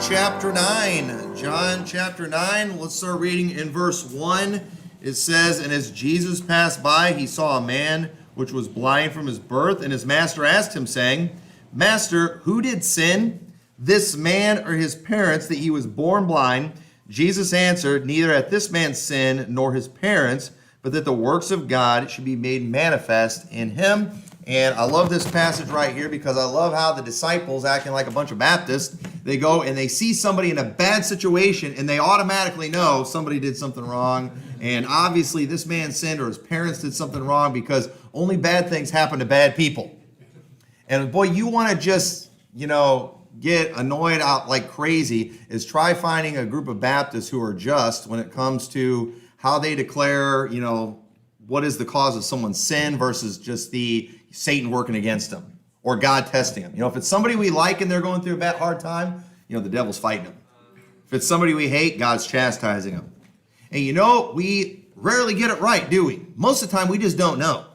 chapter 9. John chapter 9, let's start reading in verse 1. It says, "And as Jesus passed by, he saw a man which was blind from his birth, and his master asked him, saying, Master, who did sin, this man or his parents, that he was born blind? Jesus answered, Neither hath this man sinned, nor his parents, but that the works of God should be made manifest in him." And I love this passage right here because I love how the disciples, acting like a bunch of Baptists, they go and they see somebody in a bad situation and they automatically know somebody did something wrong. And obviously this man sinned or his parents did something wrong because only bad things happen to bad people. And boy, you want to just, get annoyed out like crazy is try finding a group of Baptists who are just when it comes to how they declare, what is the cause of someone's sin versus just the Satan working against them or God testing them. If it's somebody we like and they're going through a hard time, the devil's fighting them. If it's somebody we hate, God's chastising them. And we rarely get it right, do we? Most of the time, we just don't know.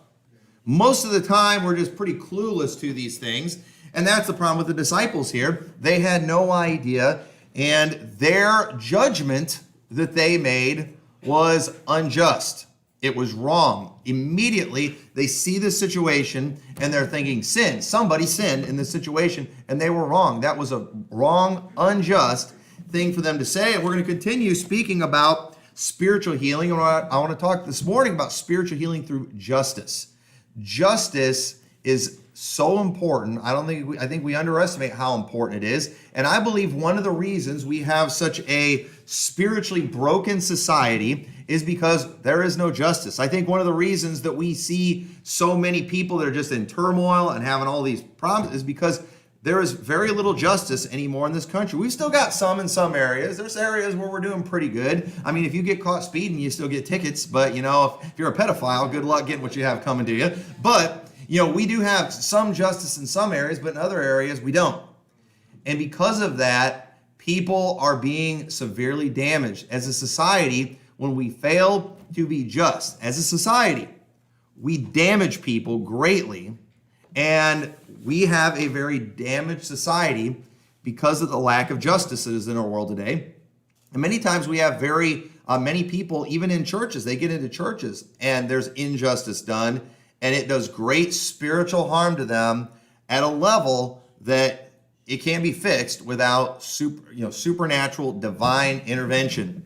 Most of the time, we're just pretty clueless to these things. And that's the problem with the disciples here. They had no idea, and their judgment that they made was unjust. It was wrong. Immediately, they see the situation, and they're thinking, sin. Somebody sinned in this situation, and they were wrong. That was a wrong, unjust thing for them to say. And we're going to continue speaking about spiritual healing. And I want to talk this morning about spiritual healing through justice. Justice is so important. I think we underestimate how important it is. And I believe one of the reasons we have such a spiritually broken society is because there is no justice. I think one of the reasons that we see so many people that are just in turmoil and having all these problems is because there is very little justice anymore in this country. We've still got some in some areas. There's areas where we're doing pretty good. I mean, if you get caught speeding, you still get tickets. But, if you're a pedophile, good luck getting what you have coming to you. But, we do have some justice in some areas, but in other areas, we don't. And because of that, people are being severely damaged. As a society, when we fail to be just, as a society, we damage people greatly. And we have a very damaged society because of the lack of justice that is in our world today. And many times we have very many people, even in churches, they get into churches and there's injustice done, and it does great spiritual harm to them at a level that it can't be fixed without supernatural divine intervention.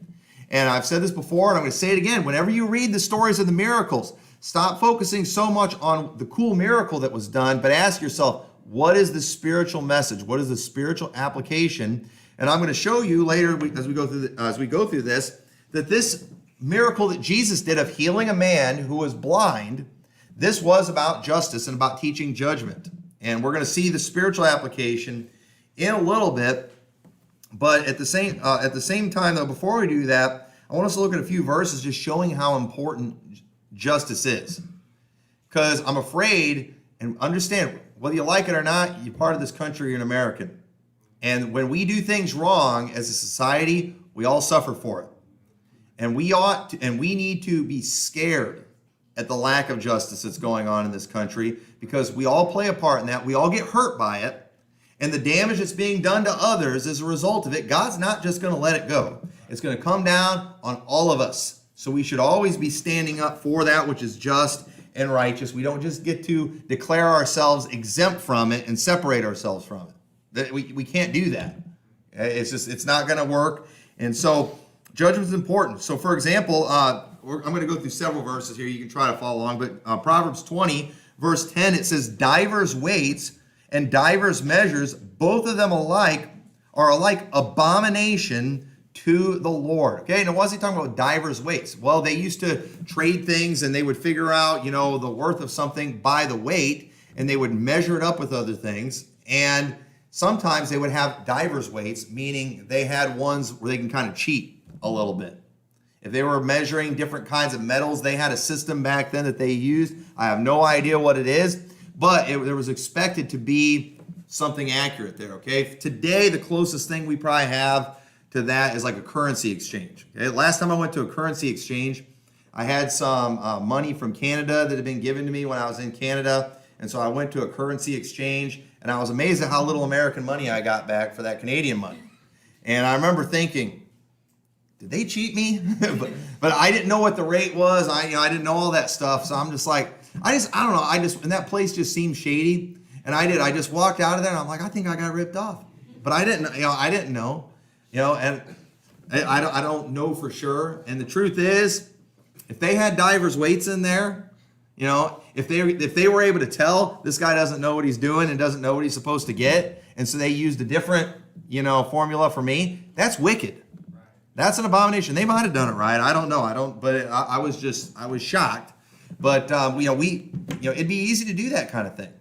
And I've said this before, and I'm going to say it again. Whenever you read the stories of the miracles, stop focusing so much on the cool miracle that was done, but ask yourself, what is the spiritual message? What is the spiritual application? And I'm going to show you later as we go through this, that this miracle that Jesus did of healing a man who was blind, this was about justice and about teaching judgment. And we're going to see the spiritual application in a little bit. But at the same time, though, before we do that, I want us to look at a few verses just showing how important justice is. Because I'm afraid, and understand, whether you like it or not, you're part of this country, you're an American. And when we do things wrong as a society, we all suffer for it. And we need to be scared at the lack of justice that's going on in this country, because we all play a part in that. We all get hurt by it. And the damage that's being done to others as a result of it, God's not just going to let it go. It's going to come down on all of us. So we should always be standing up for that which is just and righteous. We don't just get to declare ourselves exempt from it and separate ourselves from it. We can't do that. It's not going to work. And so judgment is important. So for example, I'm going to go through several verses here. You can try to follow along. But Proverbs 20, verse 10, it says, divers weights and divers measures, both of them are alike abomination to the Lord. Okay, now what's he talking about divers weights? Well, they used to trade things and they would figure out, the worth of something by the weight, and they would measure it up with other things. And sometimes they would have divers weights, meaning they had ones where they can kind of cheat a little bit. If they were measuring different kinds of metals, they had a system back then that they used. I have no idea what it is, but there was expected to be something accurate there, okay? Today, the closest thing we probably have to that is like a currency exchange. Okay? Last time I went to a currency exchange, I had some money from Canada that had been given to me when I was in Canada, and so I went to a currency exchange, and I was amazed at how little American money I got back for that Canadian money. And I remember thinking, did they cheat me? but I didn't know what the rate was. I didn't know all that stuff. So I'm just like, I don't know. And that place just seemed shady. And I just walked out of there and I'm like, I think I got ripped off. But I didn't know, and I don't know for sure. And the truth is, if they had divers weights in there, if they were able to tell this guy doesn't know what he's doing and doesn't know what he's supposed to get, and so they used a different, formula for me, that's wicked. That's an abomination. They might have done it right. I don't know. But I was shocked. But it'd be easy to do that kind of thing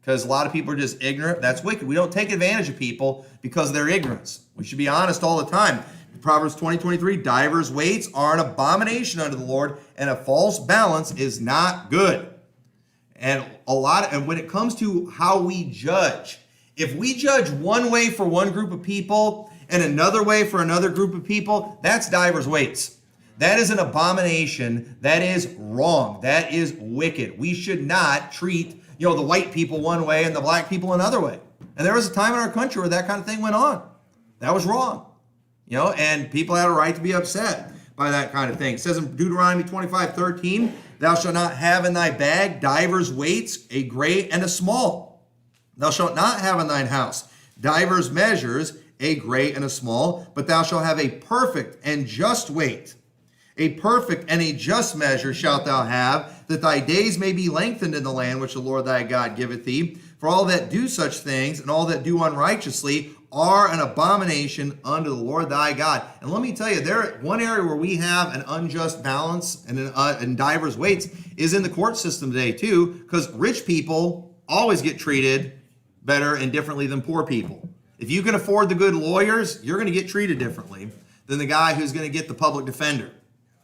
because a lot of people are just ignorant. That's wicked. We don't take advantage of people because of their ignorance. We should be honest all the time. Proverbs 20:23, divers weights are an abomination unto the Lord, and a false balance is not good. And when it comes to how we judge, if we judge one way for one group of people and another way for another group of people, that's divers weights. That is an abomination. That is wrong. That is wicked. We should not treat, the white people one way and the black people another way. And there was a time in our country where that kind of thing went on. That was wrong. And people had a right to be upset by that kind of thing. It says in Deuteronomy 25:13, thou shalt not have in thy bag divers weights, a great and a small. Thou shalt not have in thine house divers measures, a great and a small, but thou shalt have a perfect and just weight. A perfect and a just measure shalt thou have, that thy days may be lengthened in the land which the Lord thy God giveth thee. For all that do such things, and all that do unrighteously, are an abomination unto the Lord thy God. And let me tell you, one area where we have an unjust balance and divers weights is in the court system today too, because rich people always get treated better and differently than poor people. If you can afford the good lawyers, you're going to get treated differently than the guy who's going to get the public defender.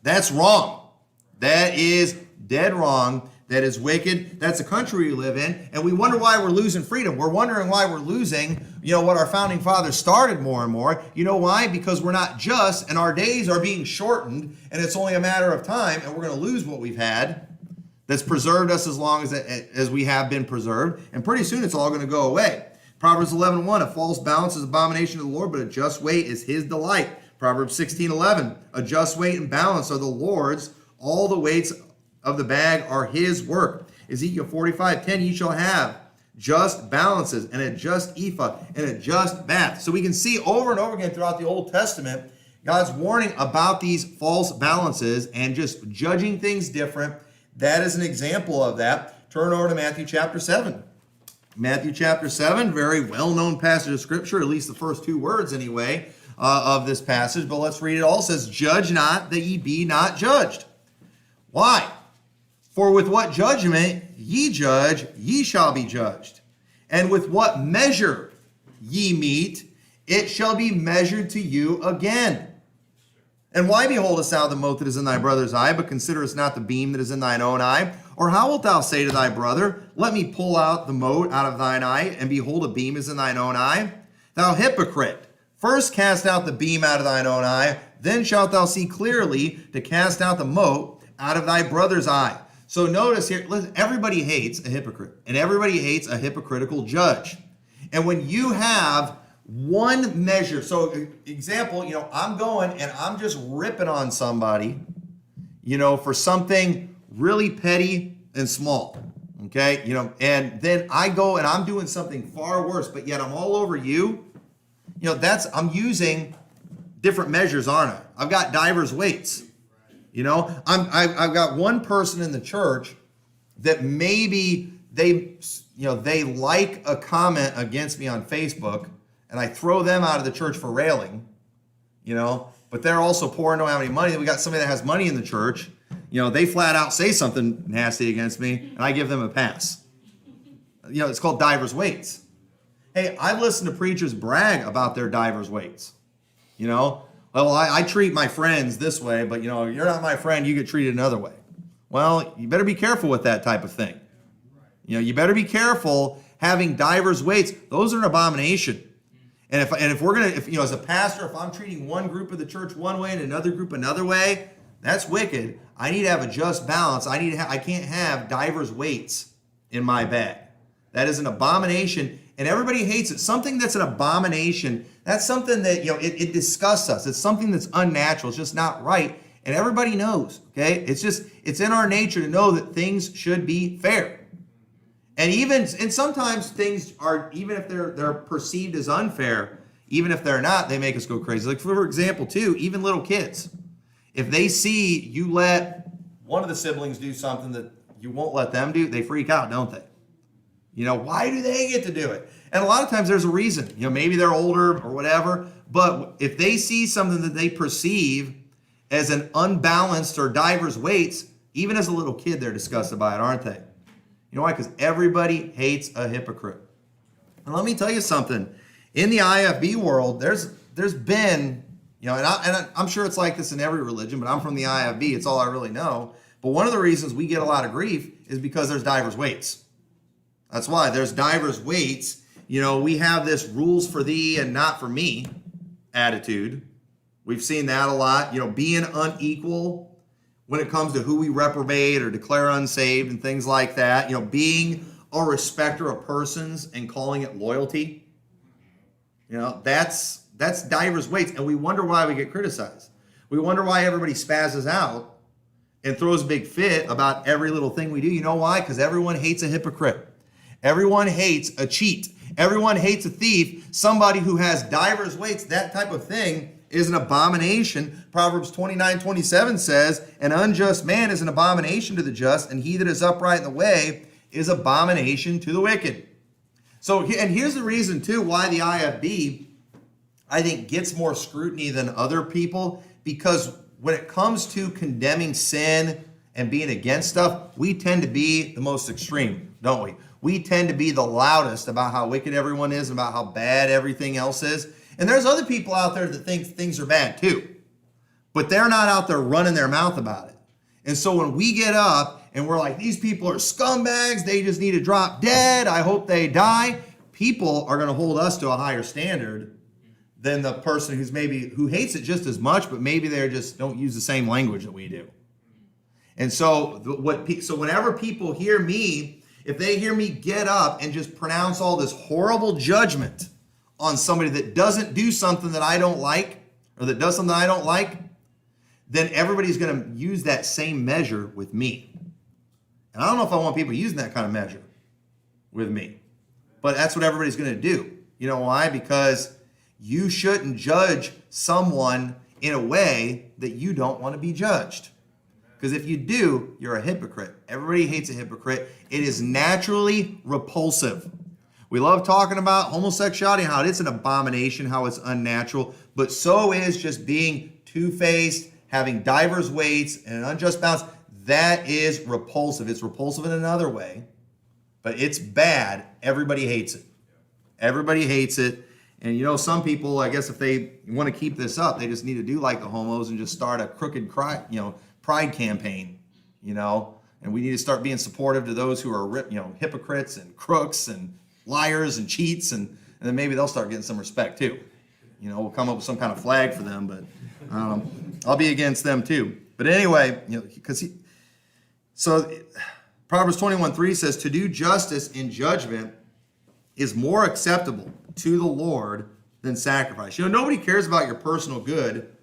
That's wrong. That is dead wrong. That is wicked. That's the country we live in. And we wonder why we're losing freedom. We're wondering why we're losing, what our founding fathers started more and more. You know why? Because we're not just, and our days are being shortened, and it's only a matter of time, and we're going to lose what we've had that's preserved us as long as we have been preserved. And pretty soon it's all going to go away. Proverbs 11:1, a false balance is abomination to the Lord, but a just weight is his delight. Proverbs 16:11, a just weight and balance are the Lord's. All the weights of the bag are his work. Ezekiel 45:10, ye shall have just balances and a just ephah and a just bath. So we can see over and over again throughout the Old Testament, God's warning about these false balances and just judging things different. That is an example of that. Turn over to Matthew chapter 7. Matthew chapter 7, very well-known passage of Scripture, at least the first two words anyway, of this passage. But let's read it all. It says, judge not that ye be not judged. Why? For with what judgment ye judge, ye shall be judged. And with what measure ye meet, it shall be measured to you again. And why beholdest thou the mote that is in thy brother's eye, but considerest not the beam that is in thine own eye? Or how wilt thou say to thy brother, let me pull out the mote out of thine eye, and behold, a beam is in thine own eye? Thou hypocrite, first cast out the beam out of thine own eye, then shalt thou see clearly to cast out the mote out of thy brother's eye. So notice here, listen, everybody hates a hypocrite, and everybody hates a hypocritical judge. And when you have one measure, so example, I'm going and I'm just ripping on somebody, for something really petty and small, okay? And then I go and I'm doing something far worse, but yet I'm all over you. I'm using different measures, aren't I? I've got divers weights. I've got one person in the church that maybe they like a comment against me on Facebook, and I throw them out of the church for railing, but they're also poor and don't have any money. Then we got somebody that has money in the church, they flat out say something nasty against me, and I give them a pass. It's called divers weights. Hey, I've listened to preachers brag about their divers weights, Well, I treat my friends this way, but you're not my friend, you get treated another way. Well, you better be careful with that type of thing. You better be careful having divers weights. Those are an abomination. And if we're gonna, as a pastor, if I'm treating one group of the church one way and another group another way, that's wicked. I need to have a just balance. I can't have divers weights in my bag. That is an abomination, and everybody hates it. Something that's an abomination, that's something that, it disgusts us. It's something that's unnatural. It's just not right, and everybody knows, okay? It's in our nature to know that things should be fair. And sometimes things are, even if they're perceived as unfair, even if they're not, they make us go crazy. Like, for example, too, even little kids. If they see you let one of the siblings do something that you won't let them do, they freak out, don't they? Why do they get to do it? And a lot of times there's a reason. Maybe they're older or whatever, but if they see something that they perceive as an unbalanced or diverse weights, even as a little kid, they're disgusted by it, aren't they? You know why? Because everybody hates a hypocrite. And let me tell you something. In the IFB world, there's been, and I'm sure it's like this in every religion, but I'm from the IFB. It's all I really know. But one of the reasons we get a lot of grief is because there's diverse weights. That's why there's diverse weights. We have this rules for thee and not for me attitude. We've seen that a lot. Being unequal when it comes to who we reprobate or declare unsaved and things like that. Being a respecter of persons and calling it loyalty. That's diverse weights, and we wonder why we get criticized. We wonder why everybody spazzes out and throws a big fit about every little thing we do. You know why? Because everyone hates a hypocrite. Everyone hates a cheat. Everyone hates a thief. Somebody who has diverse weights, that type of thing is an abomination. Proverbs 29:27 says, an unjust man is an abomination to the just, and he that is upright in the way is abomination to the wicked. So, and here's the reason too why the IFB, I think, gets more scrutiny than other people, because when it comes to condemning sin and being against stuff, we tend to be the most extreme, don't we? We tend to be the loudest about how wicked everyone is and about how bad everything else is. And there's other people out there that think things are bad too, but they're not out there running their mouth about it. And so when we get up and we're like, these people are scumbags, they just need to drop dead, I hope they die, people are going to hold us to a higher standard than the person who hates it just as much, but maybe they just don't use the same language that we do. And so whenever people hear me, if they hear me get up and just pronounce all this horrible judgment on somebody that doesn't do something that I don't like, or that does something I don't like, then everybody's going to use that same measure with me. And I don't know if I want people using that kind of measure with me, but that's what everybody's going to do. You know why? Because you shouldn't judge someone in a way that you don't want to be judged. Because if you do, you're a hypocrite. Everybody hates a hypocrite. It is naturally repulsive. We love talking about homosexuality, how it's an abomination, how it's unnatural, but so is just being two-faced, having diverse weights and an unjust balance. That is repulsive. It's repulsive in another way, but it's bad. Everybody hates it. Everybody hates it. And some people, I guess if they want to keep this up, they just need to do like the homos and just start a crooked pride campaign, and we need to start being supportive to those who are, hypocrites and crooks and liars and cheats, and then maybe they'll start getting some respect too. We'll come up with some kind of flag for them, but I'll be against them too. But anyway, so Proverbs 21:3 says, to do justice in judgment is more acceptable to the Lord than sacrifice. Nobody cares about your personal good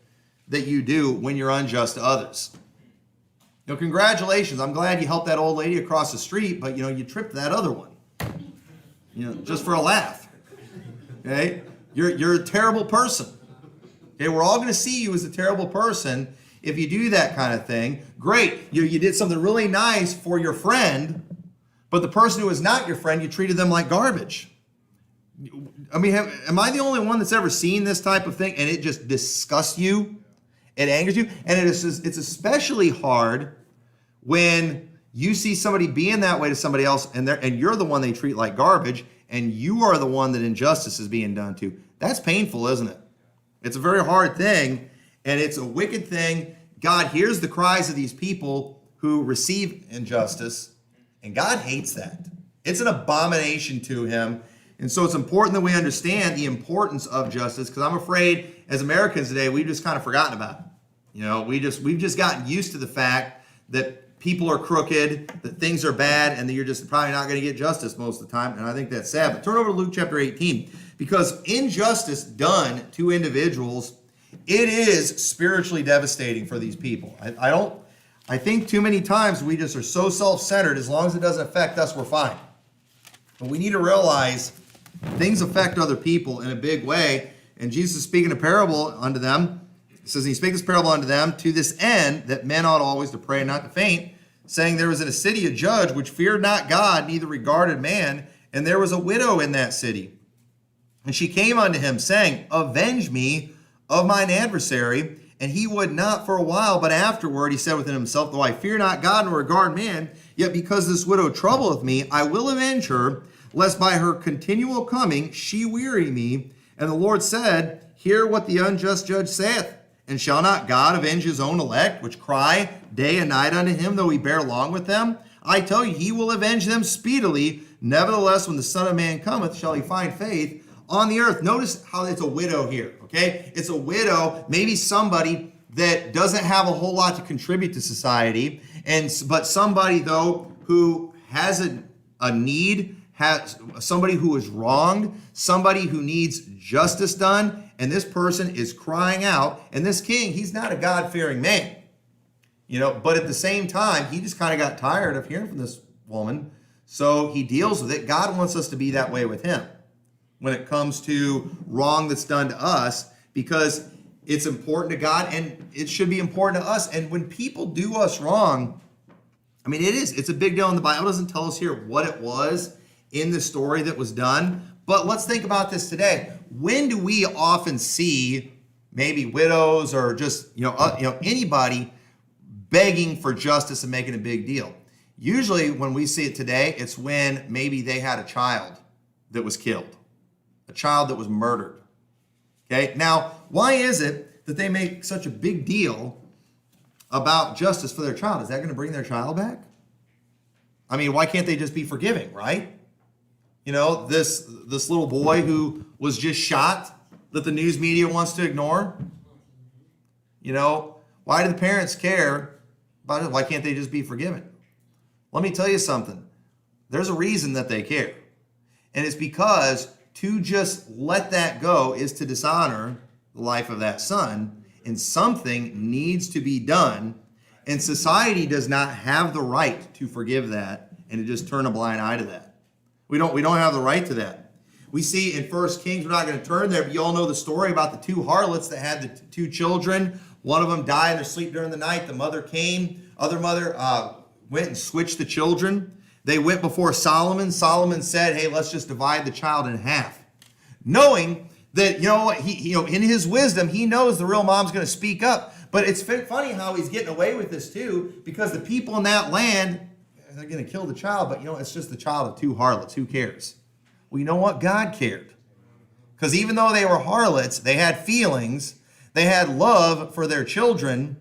that you do when you're unjust to others. Congratulations. I'm glad you helped that old lady across the street, but you tripped that other one. Just for a laugh. Okay? You're a terrible person. Okay, we're all going to see you as a terrible person if you do that kind of thing. Great. You did something really nice for your friend, but the person who is not your friend, you treated them like garbage. I mean, am I the only one that's ever seen this type of thing and it just disgusts you? It angers you? And it's especially hard when you see somebody being that way to somebody else and you're the one they treat like garbage and you are the one that injustice is being done to. That's painful, isn't it? It's a very hard thing, and it's a wicked thing. God hears the cries of these people who receive injustice, and God hates that. It's an abomination to him. And so it's important that we understand the importance of justice, because I'm afraid as Americans today, we've just kind of forgotten about it. We've just gotten used to the fact that people are crooked, that things are bad, and that you're just probably not going to get justice most of the time. And I think that's sad. But turn over to Luke chapter 18, because injustice done to individuals, it is spiritually devastating for these people. I think too many times we just are so self-centered. As long as it doesn't affect us, we're fine. But we need to realize things affect other people in a big way. And Jesus is speaking a parable unto them. It says, he spake this parable unto them to this end, that men ought always to pray and not to faint, saying, there was in a city a judge which feared not God, neither regarded man, and there was a widow in that city. And she came unto him, saying, avenge me of mine adversary. And he would not for a while, but afterward he said within himself, though I fear not God nor regard man, yet because this widow troubleth me, I will avenge her, lest by her continual coming she weary me. And the Lord said, hear what the unjust judge saith. And shall not God avenge his own elect, which cry day and night unto him, though he bear long with them? I tell you, he will avenge them speedily. Nevertheless, when the Son of Man cometh, shall he find faith on the earth? Notice how it's a widow here, okay? It's a widow, maybe somebody that doesn't have a whole lot to contribute to society, but somebody, though, who has a need, has somebody who is wronged, somebody who needs justice done, and this person is crying out. And this king, he's not a God-fearing man, but at the same time, he just kind of got tired of hearing from this woman, so he deals with it. God wants us to be that way with him when it comes to wrong that's done to us, because it's important to God and it should be important to us. And when people do us wrong, it's a big deal, and the Bible doesn't tell us here what it was in the story that was done. But let's think about this today. When do we often see maybe widows or just anybody begging for justice and making a big deal? Usually when we see it today, it's when maybe they had a child that was killed, a child that was murdered. Okay, now why is it that they make such a big deal about justice for their child? Is that going to bring their child back? Why can't they just be forgiving, right? This little boy who was just shot that the news media wants to ignore. Why do the parents care about it? Why can't they just be forgiven? Let me tell you something. There's a reason that they care. And it's because to just let that go is to dishonor the life of that son, and something needs to be done, and society does not have the right to forgive that and to just turn a blind eye to that. We don't have the right to that. We see in 1 Kings, we're not going to turn there, but you all know the story about the two harlots that had the two children. One of them died in their sleep during the night. The mother came. Other mother went and switched the children. They went before Solomon. Solomon said, hey, let's just divide the child in half. Knowing that, in his wisdom, he knows the real mom's going to speak up. But it's funny how he's getting away with this too, because the people in that land, they're going to kill the child, but it's just the child of two harlots. Who cares? Well, you know what? God cared. Because even though they were harlots, they had feelings, they had love for their children,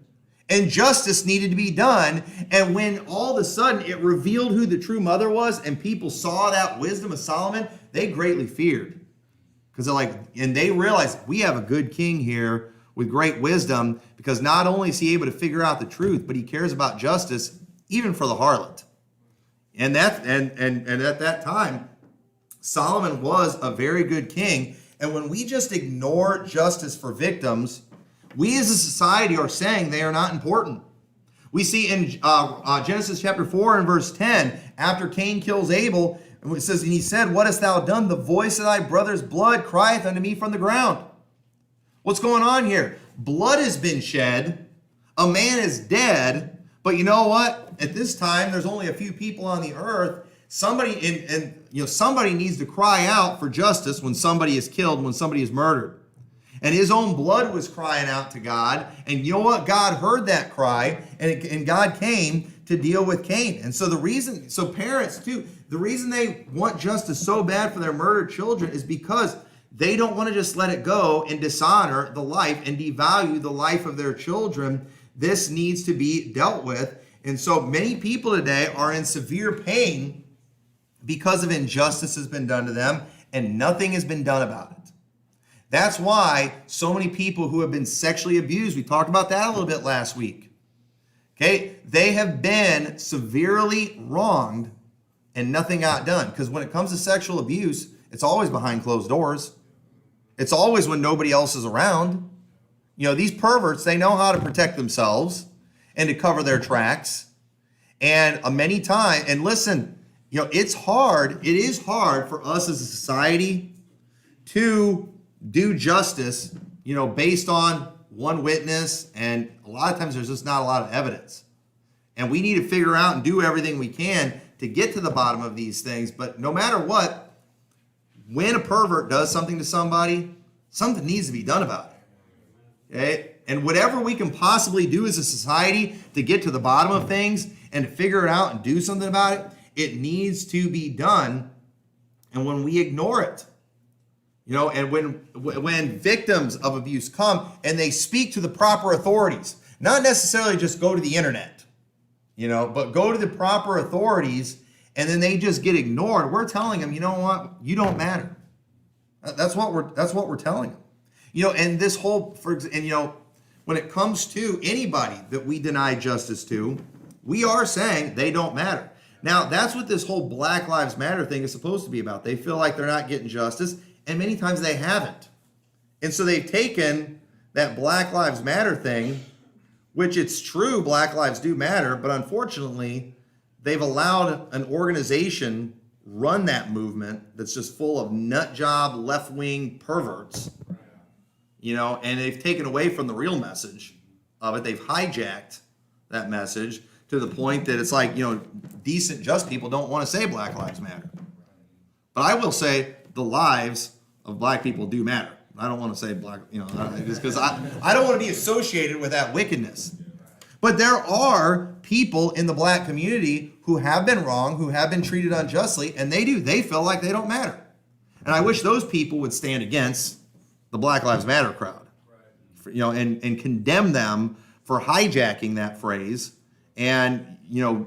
and justice needed to be done. And when all of a sudden it revealed who the true mother was, and people saw that wisdom of Solomon, they greatly feared. Because they realized, we have a good king here with great wisdom, because not only is he able to figure out the truth, but he cares about justice even for the harlot. And at that time, Solomon was a very good king. And when we just ignore justice for victims, we as a society are saying they are not important. We see in Genesis chapter 4 and verse 10, after Cain kills Abel, it says, and he said, what hast thou done? The voice of thy brother's blood crieth unto me from the ground. What's going on here? Blood has been shed. A man is dead. But you know what? At this time, there's only a few people on the earth. Somebody somebody needs to cry out for justice when somebody is killed, when somebody is murdered. And his own blood was crying out to God. And you know what? God heard that cry, and God came to deal with Cain. And so parents too, the reason they want justice so bad for their murdered children is because they don't want to just let it go and dishonor the life and devalue the life of their children. This needs to be dealt with. And so many people today are in severe pain because of injustice has been done to them, and nothing has been done about it. That's why so many people who have been sexually abused, we talked about that a little bit last week. Okay? They have been severely wronged and nothing got done. Because when it comes to sexual abuse, it's always behind closed doors. It's always when nobody else is around. These perverts, they know how to protect themselves and to cover their tracks. And many times, and listen, it's hard. It is hard for us as a society to do justice, based on one witness. And a lot of times there's just not a lot of evidence. And we need to figure out and do everything we can to get to the bottom of these things. But no matter what, when a pervert does something to somebody, something needs to be done about it. Okay? And whatever we can possibly do as a society to get to the bottom of things and to figure it out and do something about it, it needs to be done. And when we ignore it, and when victims of abuse come and they speak to the proper authorities, not necessarily just go to the internet, but go to the proper authorities, and then they just get ignored, we're telling them, you know what, you don't matter. That's what we're telling them. And this whole, when it comes to anybody that we deny justice to, we are saying they don't matter. Now, that's what this whole Black Lives Matter thing is supposed to be about. They feel like they're not getting justice, and many times they haven't. And so they've taken that Black Lives Matter thing, which it's true, Black lives do matter, but unfortunately, they've allowed an organization run that movement that's just full of nut job, left-wing perverts, and they've taken away from the real message of it. They've hijacked that message to the point that it's like, decent, just people don't want to say Black Lives Matter. But I will say the lives of black people do matter. I don't want to say black, just because I don't want to be associated with that wickedness. But there are people in the black community who have been wrong, who have been treated unjustly, and they feel like they don't matter. And I wish those people would stand against the Black Lives Matter crowd, and condemn them for hijacking that phrase and,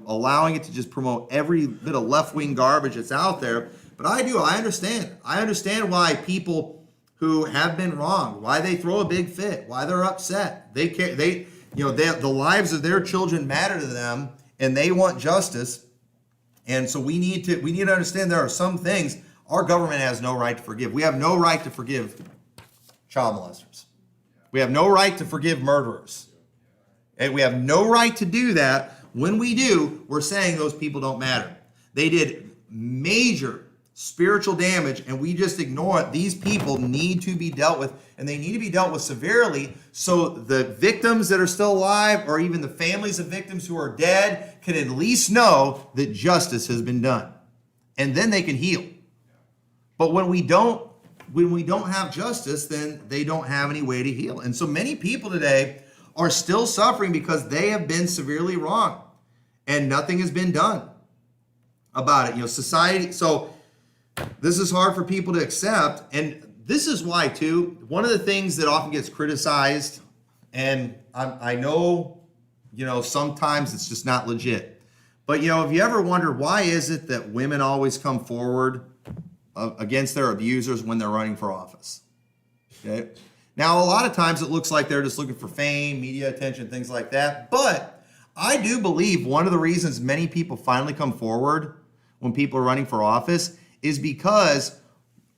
allowing it to just promote every bit of left-wing garbage that's out there. But I understand. I understand why people who have been wronged, why they throw a big fit, why they're upset. They care. The lives of their children matter to them, and they want justice. And so we need to understand there are some things our government has no right to forgive. We have no right to forgive child molesters. We have no right to forgive murderers. And we have no right to do that. When we do, we're saying those people don't matter. They did major spiritual damage, and we just ignore it. These people need to be dealt with, and they need to be dealt with severely, so the victims that are still alive, or even the families of victims who are dead, can at least know that justice has been done, and then they can heal. But when we don't have justice, then they don't have any way to heal. And so many people today are still suffering because they have been severely wronged, and nothing has been done about it. Society. So this is hard for people to accept, and this is why, too, one of the things that often gets criticized, and I know, sometimes it's just not legit, but, if you ever wonder why is it that women always come forward against their abusers when they're running for office? Okay. Now, a lot of times it looks like they're just looking for fame, media attention, things like that, but I do believe one of the reasons many people finally come forward when people are running for office is because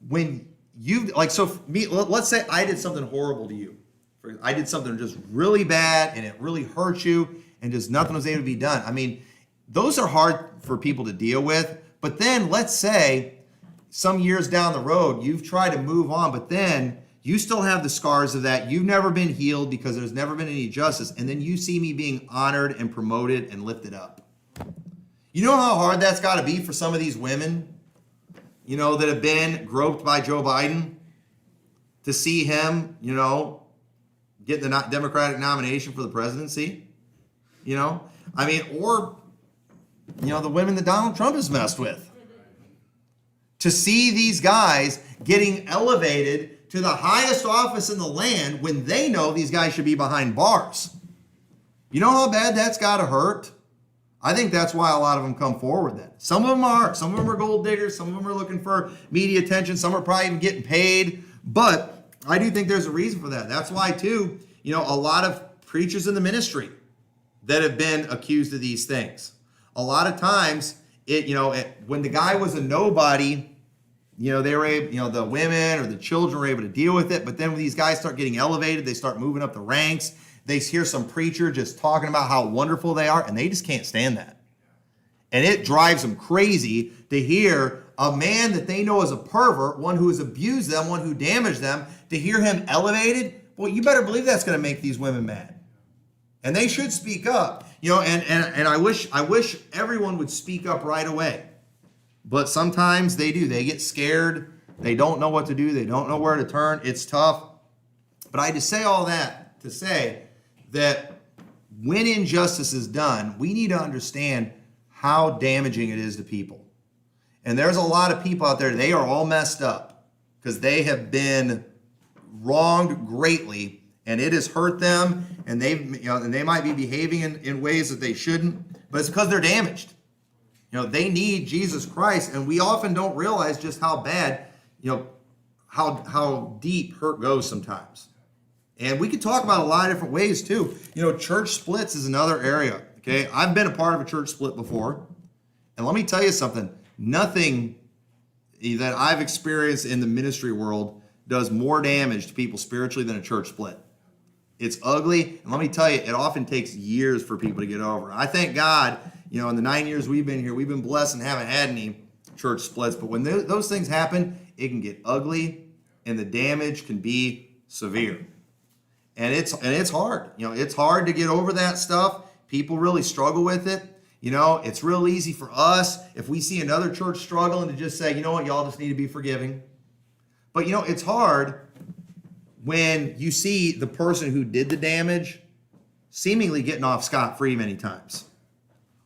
when let's say I did something horrible to you. I did something just really bad and it really hurt you and just nothing was able to be done. I mean, those are hard for people to deal with. But then let's say some years down the road, you've tried to move on, but then you still have the scars of that. You've never been healed because there's never been any justice. And then you see me being honored and promoted and lifted up. You know how hard that's got to be for some of these women, that have been groped by Joe Biden, to see him, get the Democratic nomination for the presidency, or, the women that Donald Trump has messed with. To see these guys getting elevated to the highest office in the land when they know these guys should be behind bars. You know how bad that's got to hurt? I think that's why a lot of them come forward then. Some of them are gold diggers, some of them are looking for media attention, some are probably even getting paid, but I do think there's a reason for that. That's why too, a lot of preachers in the ministry, that have been accused of these things. A lot of times, when the guy was a nobody, they were able, the women or the children were able to deal with it. But then when these guys start getting elevated, they start moving up the ranks. They hear some preacher just talking about how wonderful they are, and they just can't stand that. And it drives them crazy to hear a man that they know is a pervert, one who has abused them, one who damaged them, to hear him elevated. Well, you better believe that's going to make these women mad. And they should speak up. And I wish everyone would speak up right away. But sometimes they do. They get scared. They don't know what to do. They don't know where to turn. It's tough. But I just say all that to say that when injustice is done, we need to understand how damaging it is to people. And there's a lot of people out there, they are all messed up because they have been wronged greatly, and it has hurt them, and they might be behaving in ways that they shouldn't, but it's because they're damaged. They need Jesus Christ, and we often don't realize just how bad, how deep hurt goes sometimes. And we could talk about a lot of different ways too. Church splits is another area. Okay, I've been a part of a church split before, and let me tell you something. Nothing that I've experienced in the ministry world does more damage to people spiritually than a church split. It's ugly, and let me tell you, it often takes years for people to get over. I thank God, in the 9 years we've been here, we've been blessed and haven't had any church splits. But when those things happen, it can get ugly, and the damage can be severe. And it's hard. It's hard to get over that stuff. People really struggle with it. It's real easy for us if we see another church struggling to just say, you know what, y'all just need to be forgiving. But it's hard when you see the person who did the damage seemingly getting off scot-free many times.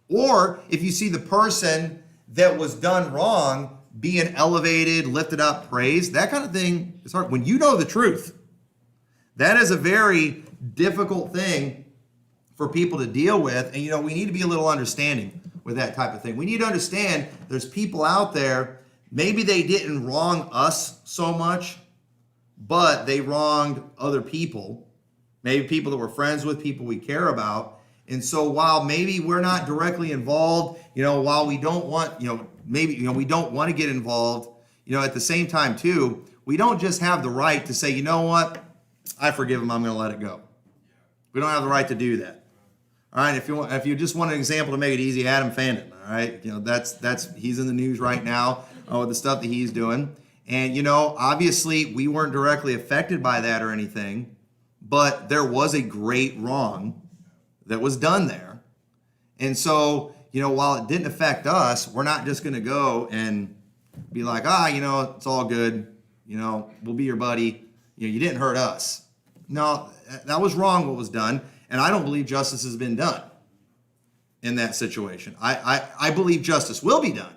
Or if you see the person that was done wrong being elevated, lifted up, praised, that kind of thing is hard. When you know the truth, that is a very difficult thing for people to deal with. And, we need to be a little understanding with that type of thing. We need to understand there's people out there, maybe they didn't wrong us so much, but they wronged other people, maybe people that we're friends with, people we care about. And so while maybe we're not directly involved, while we don't want, we don't want to get involved, at the same time too, we don't just have the right to say, you know what, I forgive him, I'm going to let it go. We don't have the right to do that. All right, if you just want an example to make it easy, Adam Fandon. All right, that's he's in the news right now with the stuff that he's doing, and obviously we weren't directly affected by that or anything, but there was a great wrong that was done there, and so while it didn't affect us, we're not just going to go and be like, it's all good, we'll be your buddy, you didn't hurt us. No, that was wrong what was done. And I don't believe justice has been done in that situation. I believe justice will be done.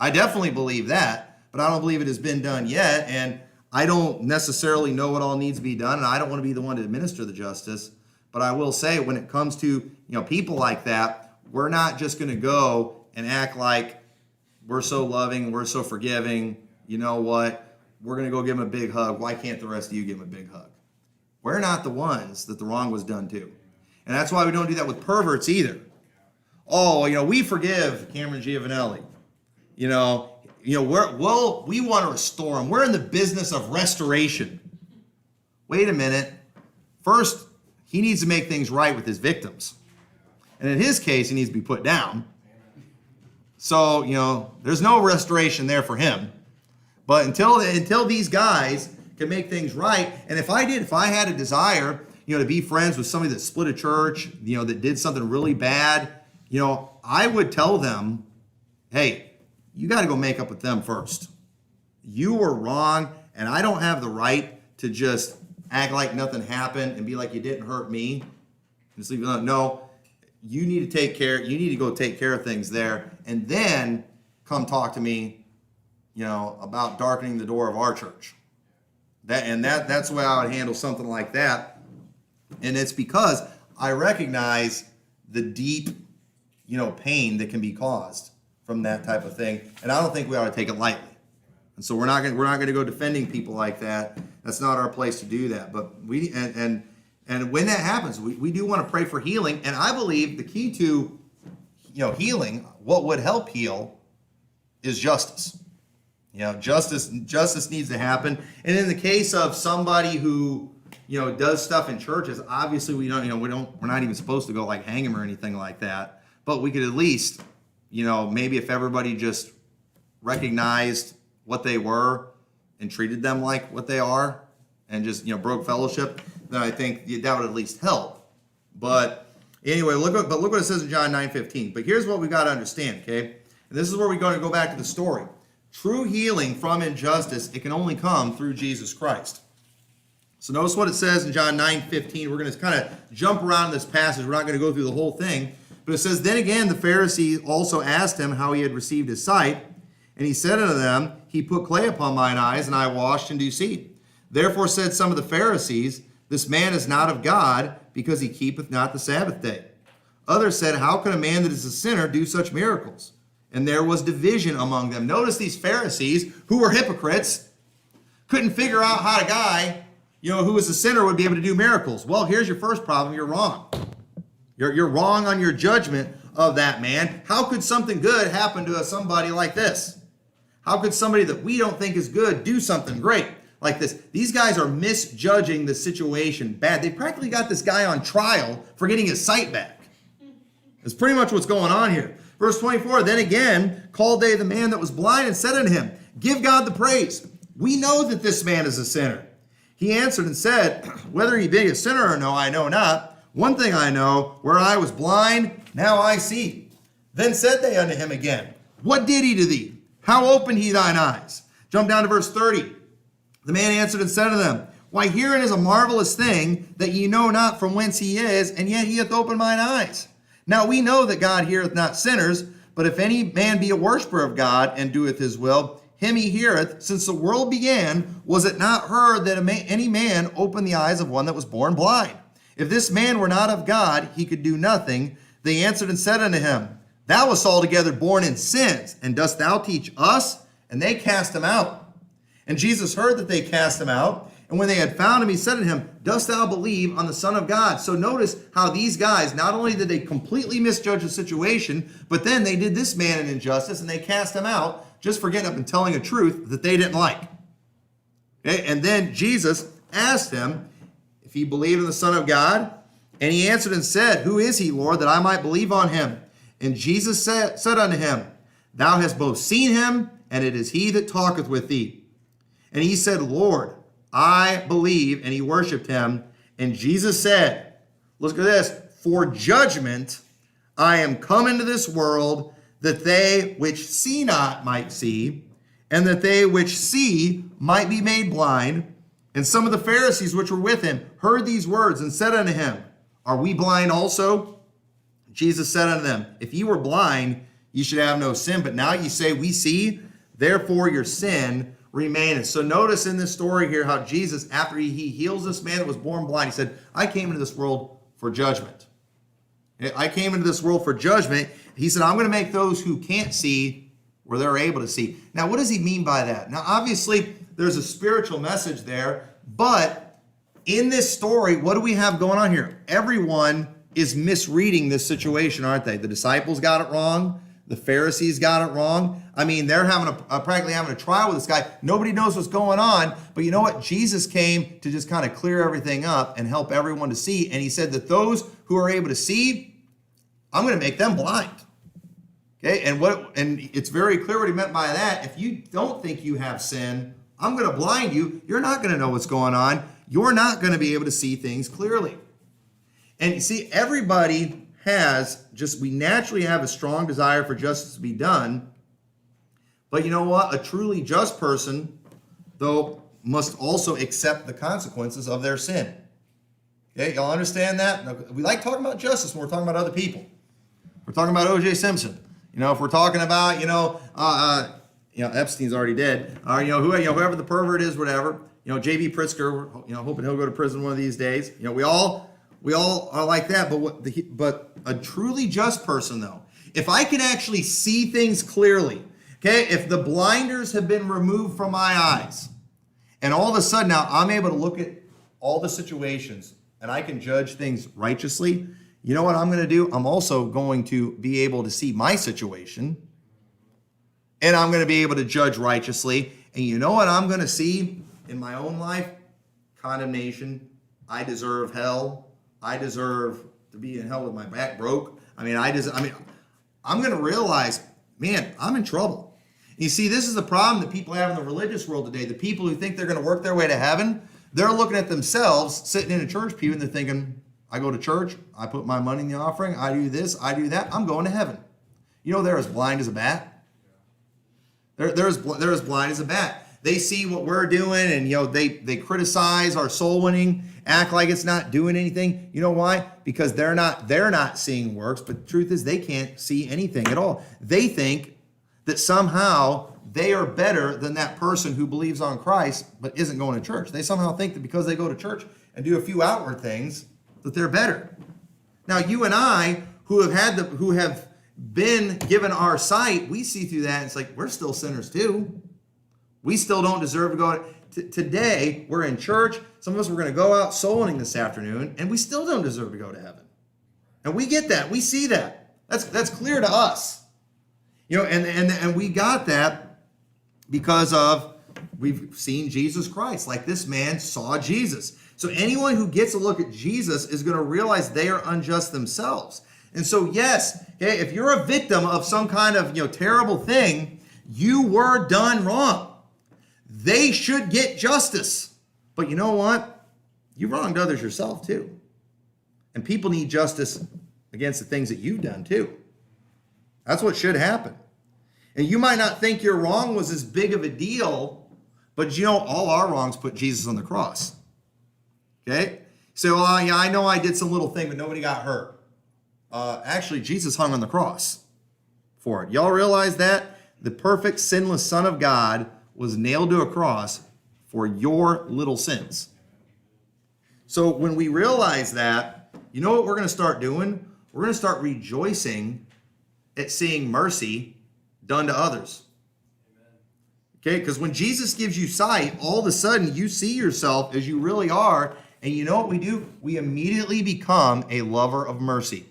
I definitely believe that, but I don't believe it has been done yet. And I don't necessarily know what all needs to be done, and I don't want to be the one to administer the justice. But I will say, when it comes to people like that, we're not just going to go and act like we're so loving, we're so forgiving. You know what? We're going to go give them a big hug. Why can't the rest of you give them a big hug? We're not the ones that the wrong was done to. And that's why we don't do that with perverts either. Oh, we forgive Cameron Giovanelli. We want to restore him. We're in the business of restoration. Wait a minute. First, he needs to make things right with his victims. And in his case, he needs to be put down. So, there's no restoration there for him. But until these guys can make things right, and if I had a desire, to be friends with somebody that split a church, that did something really bad, I would tell them, hey, you got to go make up with them first. You were wrong, and I don't have the right to just act like nothing happened and be like, you didn't hurt me. Just leave it alone. No, you need to take care. You need to go take care of things there, and then come talk to me, about darkening the door of our church. That's the way I would handle something like that. And it's because I recognize the deep, pain that can be caused from that type of thing. And I don't think we ought to take it lightly. And so we're not going to go defending people like that. That's not our place to do that. But And when that happens, we do want to pray for healing. And I believe the key to healing, what would help heal, is justice. Justice needs to happen. And in the case of somebody who does stuff in churches, obviously we're not even supposed to go like hang him or anything like that. But we could at least, maybe if everybody just recognized what they were and treated them like what they are, and just broke fellowship, then I think that would at least help. But anyway, look what it says in John 9:15. But here's what we got to understand, okay? And this is where we're going to go back to the story. True healing from injustice, it can only come through Jesus Christ. So notice what it says in John 9:15. We're going to kind of jump around this passage. We're not going to go through the whole thing. But it says, then again, the Pharisee also asked him how he had received his sight. And he said unto them, he put clay upon mine eyes, and I washed, and do see. Therefore said some of the Pharisees, this man is not of God, because he keepeth not the Sabbath day. Others said, how can a man that is a sinner do such miracles? And there was division among them. Notice these Pharisees, who were hypocrites, couldn't figure out how a guy, who was a sinner would be able to do miracles. Well, here's your first problem. You're wrong. You're wrong on your judgment of that man. How could something good happen to somebody like this? How could somebody that we don't think is good do something great like this? These guys are misjudging the situation bad. They practically got this guy on trial for getting his sight back. That's pretty much what's going on here. Verse 24, then again called they the man that was blind and said unto him, give God the praise. We know that this man is a sinner. He answered and said, whether he be a sinner or no, I know not. One thing I know, where I was blind, now I see. Then said they unto him again, what did he to thee? How opened he thine eyes? Jump down to verse 30. The man answered and said to them, why, herein is a marvelous thing, that ye know not from whence he is, and yet he hath opened mine eyes. Now we know that God heareth not sinners, but if any man be a worshiper of God, and doeth his will, him he heareth. Since the world began, was it not heard that any man opened the eyes of one that was born blind? If this man were not of God, he could do nothing. They answered and said unto him, thou wast altogether born in sins, and dost thou teach us? And they cast him out. And Jesus heard that they cast him out. And when they had found him, he said to him, dost thou believe on the Son of God? So notice how these guys, not only did they completely misjudge the situation, but then they did this man an injustice, and they cast him out just for getting up and telling a truth that they didn't like. Okay? And then Jesus asked him if he believed in the Son of God. And he answered and said, who is he, Lord, that I might believe on him? And Jesus said unto him, thou hast both seen him, and it is he that talketh with thee. And he said, Lord, I believe. And he worshipped him. And Jesus said, look at this, for judgment I am come into this world, that they which see not might see, and that they which see might be made blind. And some of the Pharisees which were with him heard these words, and said unto him, are we blind also? Jesus said unto them, if ye were blind, ye should have no sin. But now ye say, we see, therefore your sin remaineth. So notice in this story here how Jesus, after he heals this man that was born blind, he said, I came into this world for judgment. I came into this world for judgment. He said, I'm going to make those who can't see where they're able to see. Now, what does he mean by that? Now, obviously, there's a spiritual message there, but in this story, what do we have going on here? Everyone is misreading this situation, aren't they? The disciples got it wrong. The Pharisees got it wrong. I mean, they're practically having a trial with this guy. Nobody knows what's going on. But you know what? Jesus came to just kind of clear everything up and help everyone to see. And he said that those who are able to see, I'm going to make them blind. Okay? And it's very clear what he meant by that. If you don't think you have sin, I'm going to blind you. You're not going to know what's going on. You're not going to be able to see things clearly. And you see, everybody we naturally have a strong desire for justice to be done. But you know what? A truly just person, though, must also accept the consequences of their sin. Okay, y'all understand that? Now, we like talking about justice when we're talking about other people. We're talking about O.J. Simpson. If we're talking about, Epstein's already dead, or whoever the pervert is, whatever. J.B. Pritzker, hoping he'll go to prison one of these days. We all are like that. But a truly just person, though, if I can actually see things clearly, okay, if the blinders have been removed from my eyes, and all of a sudden now I'm able to look at all the situations and I can judge things righteously, you know what I'm going to do? I'm also going to be able to see my situation, and I'm going to be able to judge righteously. And you know what I'm going to see in my own life? Condemnation. I deserve hell. I deserve to be in hell with my back broke. I'm going to realize, man, I'm in trouble. You see, this is the problem that people have in the religious world today. The people who think they're going to work their way to heaven, they're looking at themselves sitting in a church pew and they're thinking, I go to church, I put my money in the offering, I do this, I do that, I'm going to heaven. You know, they're as blind as a bat. They're as blind as a bat. They see what we're doing, and they criticize our soul winning, act like it's not doing anything. You know why? Because they're not seeing works, but the truth is they can't see anything at all. They think that somehow they are better than that person who believes on Christ but isn't going to church. They somehow think that because they go to church and do a few outward things that they're better. Now, you and I, who have been given our sight, we see through that. It's like we're still sinners too. We still don't deserve to go. Today, we're in church. Some of us were going to go out soul winning this afternoon, and we still don't deserve to go to heaven. And we get that. We see that. That's clear to us. And we got that because we've seen Jesus Christ. Like this man saw Jesus. So anyone who gets a look at Jesus is going to realize they are unjust themselves. And so, yes, if you're a victim of some kind of terrible thing, you were done wrong. They should get justice. But you know what? You wronged others yourself too. And people need justice against the things that you've done too. That's what should happen. And you might not think your wrong was as big of a deal, but all our wrongs put Jesus on the cross. Okay? So, I know I did some little thing, but nobody got hurt. Actually, Jesus hung on the cross for it. Y'all realize that? The perfect, sinless Son of God was nailed to a cross for your little sins. So when we realize that, you know what we're going to start doing? We're going to start rejoicing at seeing mercy done to others. Okay, because when Jesus gives you sight, all of a sudden you see yourself as you really are, and you know what we do? We immediately become a lover of mercy.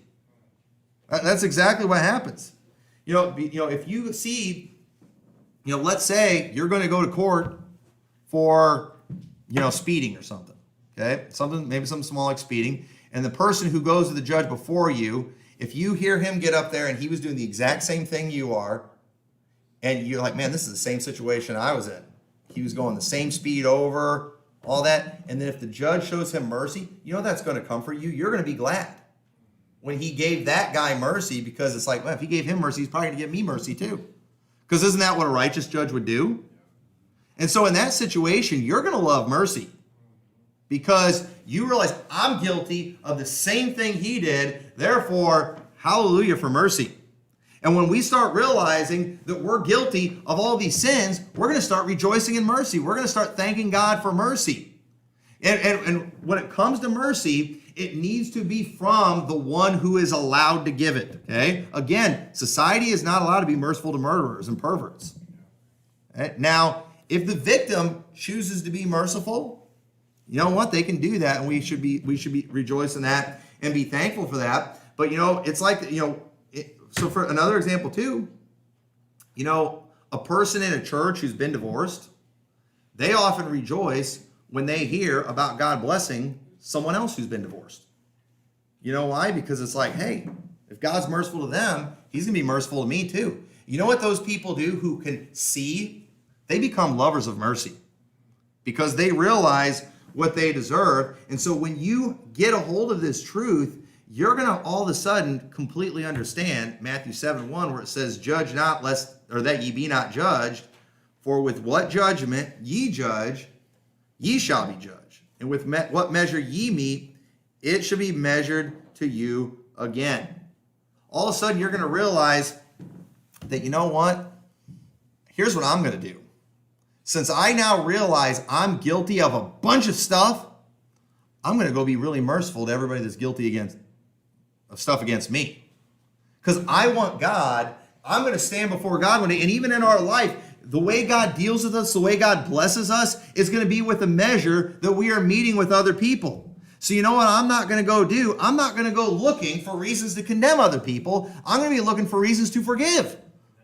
That's exactly what happens. If you see, let's say you're going to go to court for, speeding or something. Okay, maybe something small like speeding, and the person who goes to the judge before you, if you hear him get up there and he was doing the exact same thing you are, and you're like, man, this is the same situation I was in. He was going the same speed over, all that, and then if the judge shows him mercy, that's going to comfort you. You're going to be glad when he gave that guy mercy, because it's like, well, if he gave him mercy, he's probably going to give me mercy too. Because isn't that what a righteous judge would do? And so in that situation, you're going to love mercy because you realize I'm guilty of the same thing he did. Therefore, hallelujah for mercy. And when we start realizing that we're guilty of all these sins, we're going to start rejoicing in mercy. We're going to start thanking God for mercy. And when it comes to mercy, it needs to be from the one who is allowed to give it. Okay? Again, society is not allowed to be merciful to murderers and perverts. Okay? Now, if the victim chooses to be merciful, you know what? They can do that, and we should be rejoice in that and be thankful for that. But it's like so for another example too, a person in a church who's been divorced, they often rejoice when they hear about God blessing someone else who's been divorced. You know why? Because it's like, hey, if God's merciful to them, he's going to be merciful to me too. You know what those people do who can see? They become lovers of mercy because they realize what they deserve. And so when you get a hold of this truth, you're going to all of a sudden completely understand Matthew 7:1, where it says, judge not that ye be not judged, for with what judgment ye judge, ye shall be judged. And with what measure ye meet, it shall be measured to you again. All of a sudden, you're going to realize that, you know what? Here's what I'm going to do. Since I now realize I'm guilty of a bunch of stuff, I'm going to go be really merciful to everybody that's guilty of stuff against me. Because I want God, I'm going to stand before God one day, and even in our life, the way God deals with us, the way God blesses us, is going to be with a measure that we are meeting with other people. So you know what I'm not going to go do? I'm not going to go looking for reasons to condemn other people. I'm going to be looking for reasons to forgive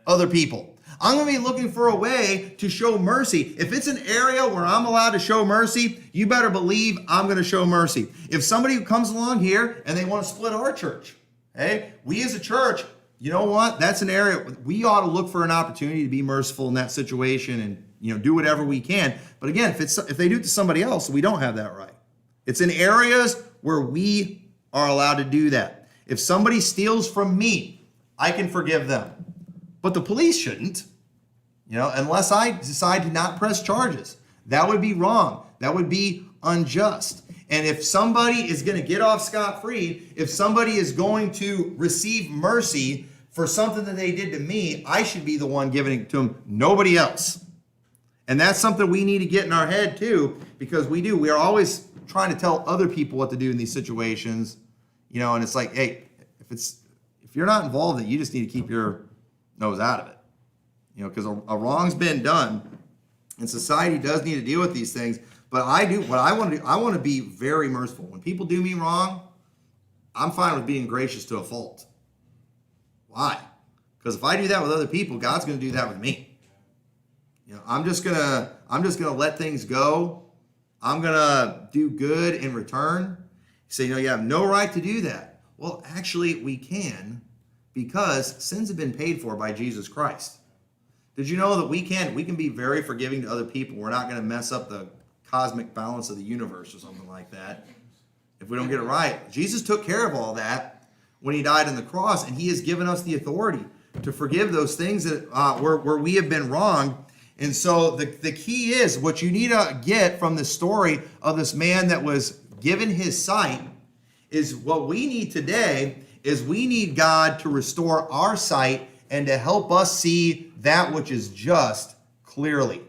other people. I'm going to be looking for a way to show mercy. If it's an area where I'm allowed to show mercy, you better believe I'm going to show mercy. If somebody comes along here and they want to split our church, hey, we as a church, you know what? That's an area we ought to look for an opportunity to be merciful in that situation and do whatever we can. But again, if they do it to somebody else, we don't have that right. It's in areas where we are allowed to do that. If somebody steals from me, I can forgive them. But the police shouldn't, unless I decide to not press charges. That would be wrong. That would be unjust. And if somebody is going to get off scot-free, if somebody is going to receive mercy for something that they did to me, I should be the one giving it to them, nobody else. And that's something we need to get in our head too, because we are always trying to tell other people what to do in these situations, and it's like, hey, if you're not involved in it, you just need to keep your nose out of it, because a wrong's been done, and society does need to deal with these things. But I want to do. I want to be very merciful. When people do me wrong, I'm fine with being gracious to a fault. Why? Because if I do that with other people, God's going to do that with me. I'm just gonna let things go. I'm going to do good in return. You say, you have no right to do that. Well, actually, we can, because sins have been paid for by Jesus Christ. Did you know that we can be very forgiving to other people? We're not going to mess up the cosmic balance of the universe or something like that if we don't get it right. Jesus took care of all that when he died on the cross, and he has given us the authority to forgive those things that where we have been wrong. And so the key is, what you need to get from the story of this man that was given his sight is, what we need today is we need God to restore our sight and to help us see that which is just clearly.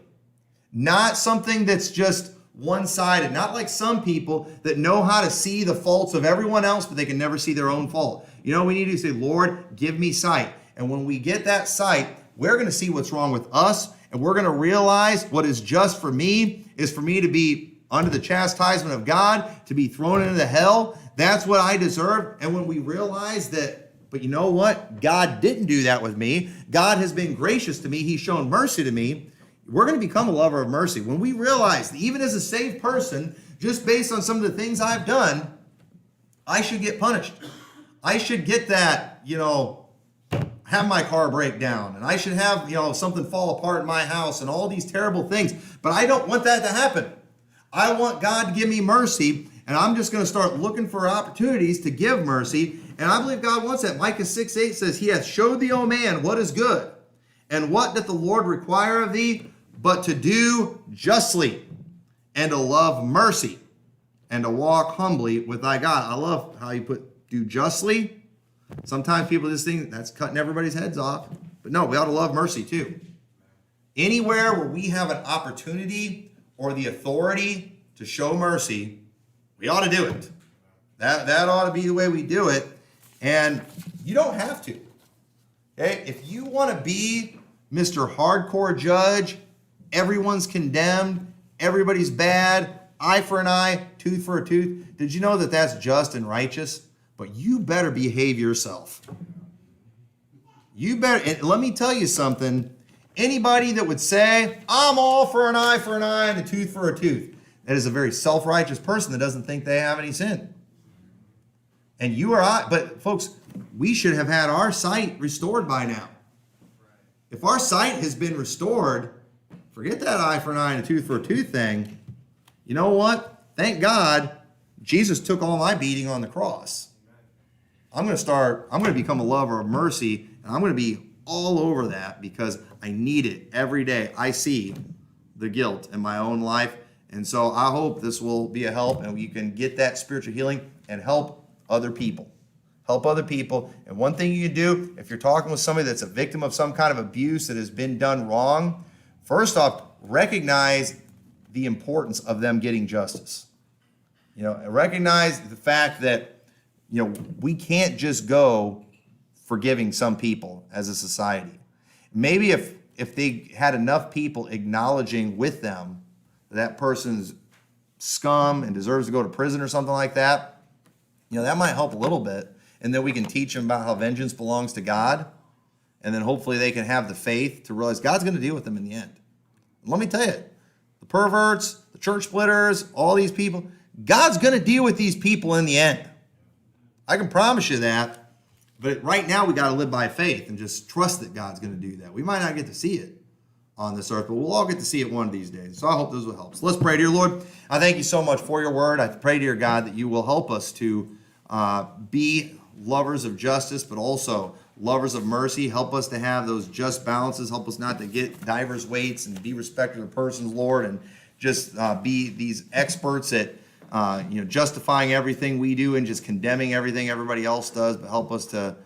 Not something that's just one-sided, not like some people that know how to see the faults of everyone else, but they can never see their own fault. We need to say, Lord, give me sight. And when we get that sight, we're going to see what's wrong with us, and we're going to realize what is just for me is for me to be under the chastisement of God, to be thrown into hell. That's what I deserve. And when we realize that, but you know what? God didn't do that with me. God has been gracious to me. He's shown mercy to me. We're going to become a lover of mercy. When we realize that even as a saved person, just based on some of the things I've done, I should get punished. I should get that, have my car break down, and I should have, something fall apart in my house and all these terrible things. But I don't want that to happen. I want God to give me mercy, and I'm just going to start looking for opportunities to give mercy. And I believe God wants that. Micah 6:8 says, He hath showed thee, O man, what is good, and what doth the Lord require of thee, but to do justly, and to love mercy, and to walk humbly with thy God. I love how you put do justly. Sometimes people just think that's cutting everybody's heads off. But no, we ought to love mercy too. Anywhere where we have an opportunity or the authority to show mercy, we ought to do it. That ought to be the way we do it. And you don't have to. Okay? If you want to be Mr. Hardcore Judge, everyone's condemned, everybody's bad, eye for an eye, tooth for a tooth, did you know that that's just and righteous? But you better behave yourself. You better, and let me tell you something. Anybody that would say, I'm all for an eye and a tooth for a tooth, that is a very self-righteous person that doesn't think they have any sin. And you or I, but folks, we should have had our sight restored by now. If our sight has been restored, forget that eye for an eye and a tooth for a tooth thing. You know what? Thank God Jesus took all my beating on the cross. I'm going to become a lover of mercy, and I'm going to be all over that because I need it every day. I see the guilt in my own life, and so I hope this will be a help, and you can get that spiritual healing and help other people. Help other people. And one thing you can do, if you're talking with somebody that's a victim of some kind of abuse that has been done wrong, first off, recognize the importance of them getting justice. Recognize the fact that we can't just go forgiving some people as a society. Maybe if they had enough people acknowledging with them that person's scum and deserves to go to prison or something like that, that might help a little bit. And then we can teach them about how vengeance belongs to God. And then hopefully they can have the faith to realize God's going to deal with them in the end. And let me tell you, the perverts, the church splitters, all these people, God's going to deal with these people in the end. I can promise you that. But right now we got to live by faith and just trust that God's going to do that. We might not get to see it on this earth, but we'll all get to see it one of these days. So I hope this will help. So let's pray. Dear Lord, I thank you so much for your word. I pray, dear God, that you will help us to be lovers of justice, but also lovers of mercy. Help us to have those just balances. Help us not to get divers weights and be respectful of persons, Lord, and just be these experts at justifying everything we do and just condemning everything everybody else does. But help us to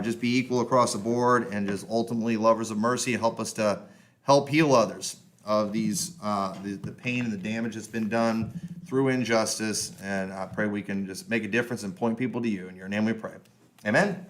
just be equal across the board and just ultimately lovers of mercy. Help us to help heal others of these the pain and the damage that's been done through injustice. And I pray we can just make a difference and point people to you. In your name we pray. Amen.